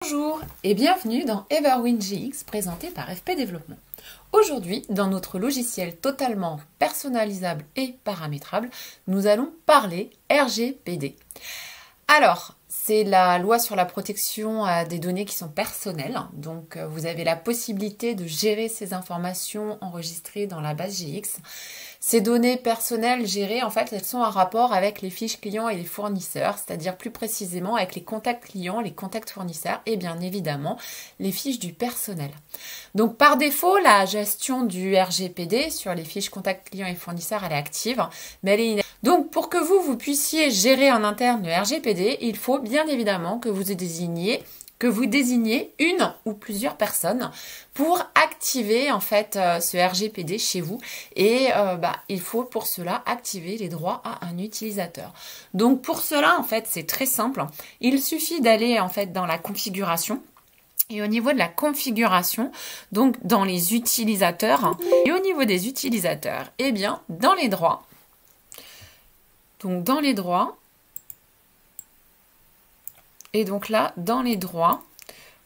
Bonjour et bienvenue dans Everwin GX présenté par FP Développement. Aujourd'hui, dans notre logiciel totalement personnalisable et paramétrable, nous allons parler RGPD. Alors, c'est la loi sur la protection des données qui sont personnelles. Donc, vous avez la possibilité de gérer ces informations enregistrées dans la base GX. Ces données personnelles gérées, en fait, elles sont en rapport avec les fiches clients et les fournisseurs, c'est-à-dire plus précisément avec les contacts clients, les contacts fournisseurs et bien évidemment les fiches du personnel. Donc, par défaut, la gestion du RGPD sur les fiches contacts clients et fournisseurs, elle est active, mais elle est inactive. Donc, pour que vous puissiez gérer en interne le RGPD, il faut bien évidemment que vous désigniez une ou plusieurs personnes pour activer en fait ce RGPD chez vous et il faut pour cela activer les droits à un utilisateur. Donc pour cela en fait c'est très simple, il suffit d'aller en fait dans la configuration. Et au niveau de la configuration, donc dans les utilisateurs, et au niveau des utilisateurs, eh bien dans les droits, et donc là, dans les droits,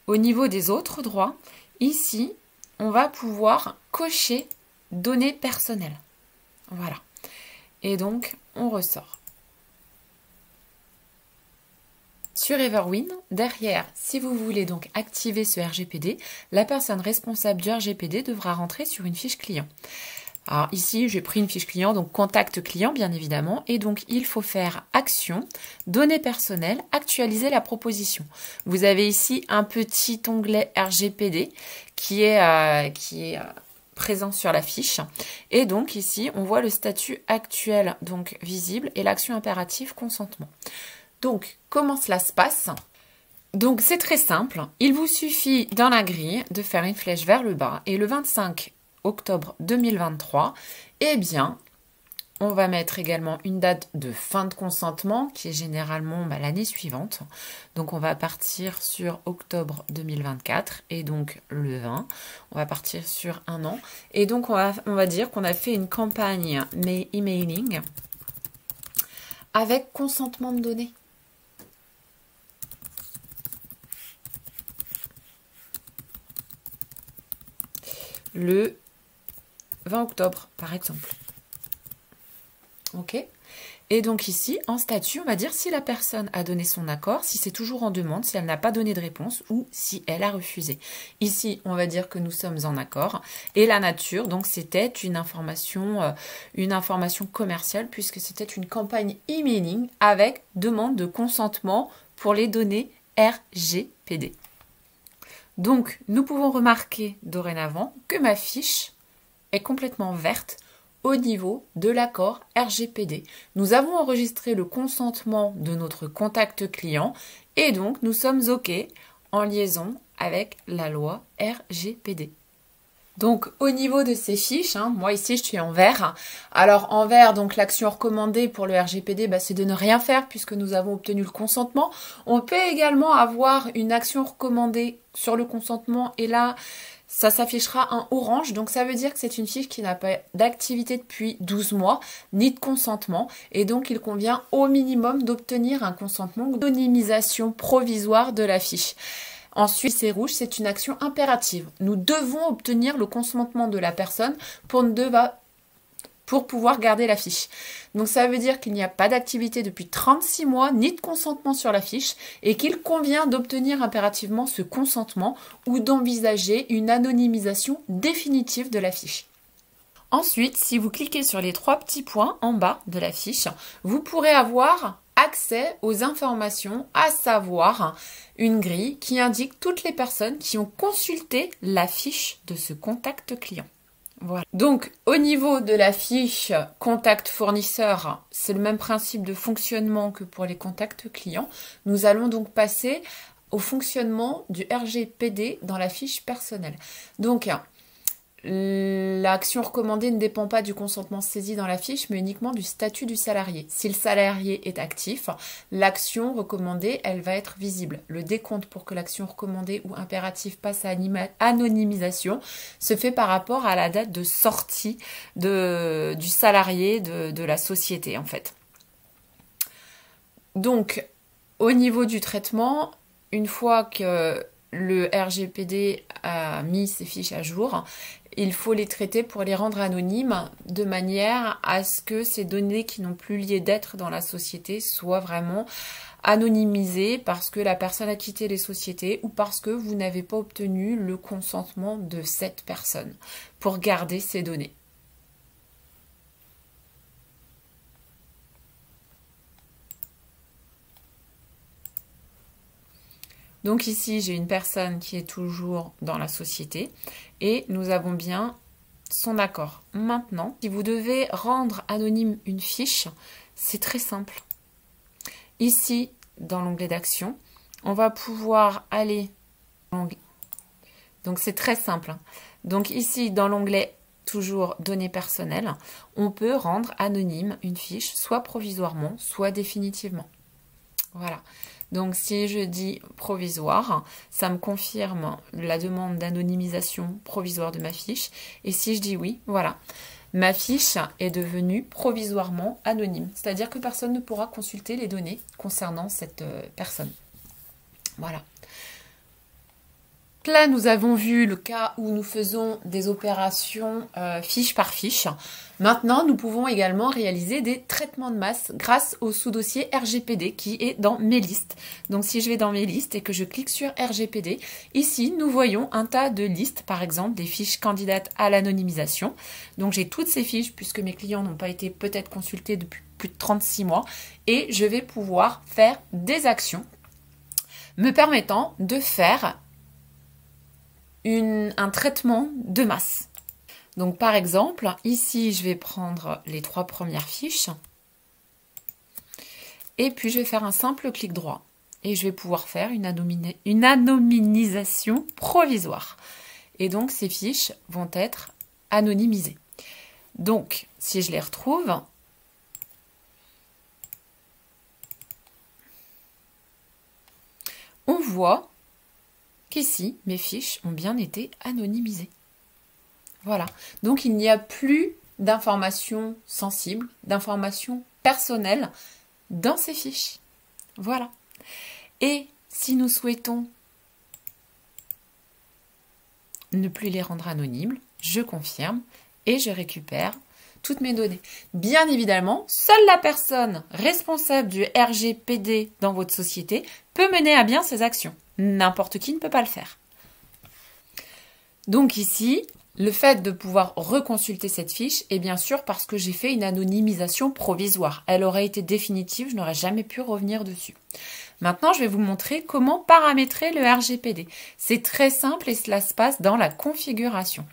au niveau des autres droits, ici, on va pouvoir cocher données personnelles. Voilà. Et donc, on ressort. Sur Everwin, derrière, si vous voulez donc activer ce RGPD, la personne responsable du RGPD devra rentrer sur une fiche client. Alors ici, j'ai pris une fiche client, donc contact client bien évidemment, et donc il faut faire action, données personnelles, actualiser la proposition. Vous avez ici un petit onglet RGPD qui est présent sur la fiche, et donc ici on voit le statut actuel donc visible et l'action impérative consentement. Donc comment cela se passe ? Donc c'est très simple, il vous suffit dans la grille de faire une flèche vers le bas et le 25 octobre 2023, eh bien, on va mettre également une date de fin de consentement qui est généralement l'année suivante. Donc, on va partir sur octobre 2024 et donc le 20. On va partir sur un an. Et donc, on va dire qu'on a fait une campagne emailing avec consentement de données. Le 20 octobre, par exemple. Ok. Et donc ici, en statut, on va dire si la personne a donné son accord, si c'est toujours en demande, si elle n'a pas donné de réponse ou si elle a refusé. Ici, on va dire que nous sommes en accord. Et la nature, donc c'était une information commerciale puisque c'était une campagne emailing avec demande de consentement pour les données RGPD. Donc, nous pouvons remarquer dorénavant que ma fiche est complètement verte au niveau de l'accord RGPD. Nous avons enregistré le consentement de notre contact client et donc nous sommes OK en liaison avec la loi RGPD. Donc au niveau de ces fiches, moi ici je suis en vert. Alors en vert, donc l'action recommandée pour le RGPD, c'est de ne rien faire puisque nous avons obtenu le consentement. On peut également avoir une action recommandée sur le consentement et là, ça s'affichera en orange. Donc ça veut dire que c'est une fiche qui n'a pas d'activité depuis 12 mois, ni de consentement. Et donc il convient au minimum d'obtenir un consentement d'anonymisation provisoire de la fiche. Ensuite, c'est rouge, c'est une action impérative. Nous devons obtenir le consentement de la personne pour pouvoir garder la fiche. Donc ça veut dire qu'il n'y a pas d'activité depuis 36 mois, ni de consentement sur la fiche, et qu'il convient d'obtenir impérativement ce consentement ou d'envisager une anonymisation définitive de la fiche. Ensuite, si vous cliquez sur les 3 petits points en bas de la fiche, vous pourrez avoir accès aux informations, à savoir une grille qui indique toutes les personnes qui ont consulté la fiche de ce contact client. Voilà. Donc, au niveau de la fiche contact fournisseur, c'est le même principe de fonctionnement que pour les contacts clients. Nous allons donc passer au fonctionnement du RGPD dans la fiche personnelle. Donc, l'action recommandée ne dépend pas du consentement saisi dans la fiche, mais uniquement du statut du salarié. Si le salarié est actif, l'action recommandée, elle va être visible. Le décompte pour que l'action recommandée ou impérative passe à anonymisation se fait par rapport à la date de sortie du salarié de la société, en fait. Donc, au niveau du traitement, une fois que le RGPD a mis ses fiches à jour, il faut les traiter pour les rendre anonymes de manière à ce que ces données qui n'ont plus lieu d'être dans la société soient vraiment anonymisées parce que la personne a quitté les sociétés ou parce que vous n'avez pas obtenu le consentement de cette personne pour garder ces données. Donc ici, j'ai une personne qui est toujours dans la société et nous avons bien son accord. Maintenant, si vous devez rendre anonyme une fiche, c'est très simple. Ici, dans l'onglet d'action, on va pouvoir aller... Donc c'est très simple. Donc ici, dans l'onglet toujours données personnelles, on peut rendre anonyme une fiche, soit provisoirement, soit définitivement. Voilà. Donc, si je dis provisoire, ça me confirme la demande d'anonymisation provisoire de ma fiche. Et si je dis oui, voilà, ma fiche est devenue provisoirement anonyme. C'est-à-dire que personne ne pourra consulter les données concernant cette personne. Voilà. Là, nous avons vu le cas où nous faisons des opérations fiche par fiche. Maintenant, nous pouvons également réaliser des traitements de masse grâce au sous-dossier RGPD qui est dans mes listes. Donc, si je vais dans mes listes et que je clique sur RGPD, ici, nous voyons un tas de listes, par exemple, des fiches candidates à l'anonymisation. Donc, j'ai toutes ces fiches puisque mes clients n'ont pas été peut-être consultés depuis plus de 36 mois et je vais pouvoir faire des actions me permettant de faire un traitement de masse. Donc par exemple, ici je vais prendre les 3 premières fiches et puis je vais faire un simple clic droit et je vais pouvoir faire une anonymisation provisoire. Et donc ces fiches vont être anonymisées. Donc si je les retrouve, on voit qu'ici, mes fiches ont bien été anonymisées. Voilà. Donc, il n'y a plus d'informations sensibles, d'informations personnelles dans ces fiches. Voilà. Et si nous souhaitons ne plus les rendre anonymes, je confirme et je récupère toutes mes données. Bien évidemment, seule la personne responsable du RGPD dans votre société peut mener à bien ces actions. N'importe qui ne peut pas le faire. Donc ici, le fait de pouvoir reconsulter cette fiche est bien sûr parce que j'ai fait une anonymisation provisoire. Elle aurait été définitive, je n'aurais jamais pu revenir dessus. Maintenant, je vais vous montrer comment paramétrer le RGPD. C'est très simple et cela se passe dans la configuration.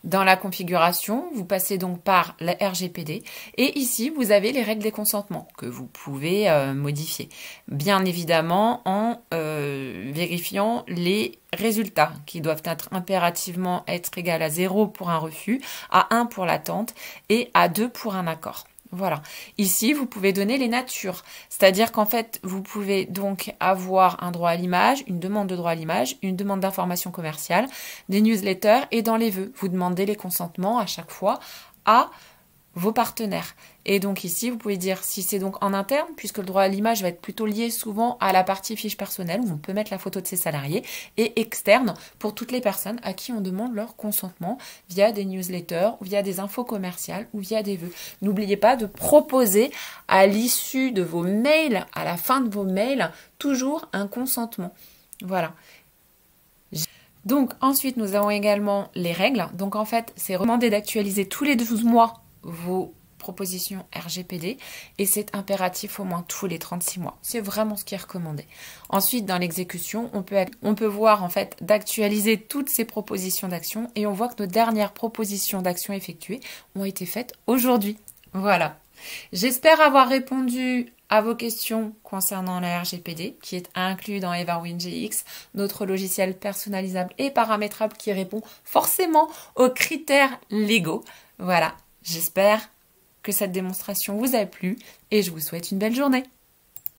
Dans la configuration, vous passez donc par la RGPD et ici, vous avez les règles des consentements que vous pouvez modifier. Bien évidemment, en vérifiant les résultats qui doivent impérativement être égaux à 0 pour un refus, à 1 pour l'attente et à 2 pour un accord. Voilà. Ici, vous pouvez donner les natures. C'est-à-dire qu'en fait, vous pouvez donc avoir un droit à l'image, une demande de droit à l'image, une demande d'information commerciale, des newsletters et dans les vœux. Vous demandez les consentements à chaque fois à vos partenaires. Et donc ici, vous pouvez dire si c'est donc en interne, puisque le droit à l'image va être plutôt lié souvent à la partie fiche personnelle, où on peut mettre la photo de ses salariés, et externe pour toutes les personnes à qui on demande leur consentement via des newsletters, ou via des infos commerciales, ou via des vœux. N'oubliez pas de proposer à l'issue de vos mails, à la fin de vos mails, toujours un consentement. Voilà. Donc ensuite, nous avons également les règles. Donc en fait, c'est recommandé d'actualiser tous les 12 mois vos propositions RGPD et c'est impératif au moins tous les 36 mois. C'est vraiment ce qui est recommandé. Ensuite, dans l'exécution, on peut voir en fait d'actualiser toutes ces propositions d'action et on voit que nos dernières propositions d'action effectuées ont été faites aujourd'hui. Voilà. J'espère avoir répondu à vos questions concernant la RGPD qui est inclus dans Everwin GX, notre logiciel personnalisable et paramétrable qui répond forcément aux critères légaux. Voilà. J'espère que cette démonstration vous a plu et je vous souhaite une belle journée.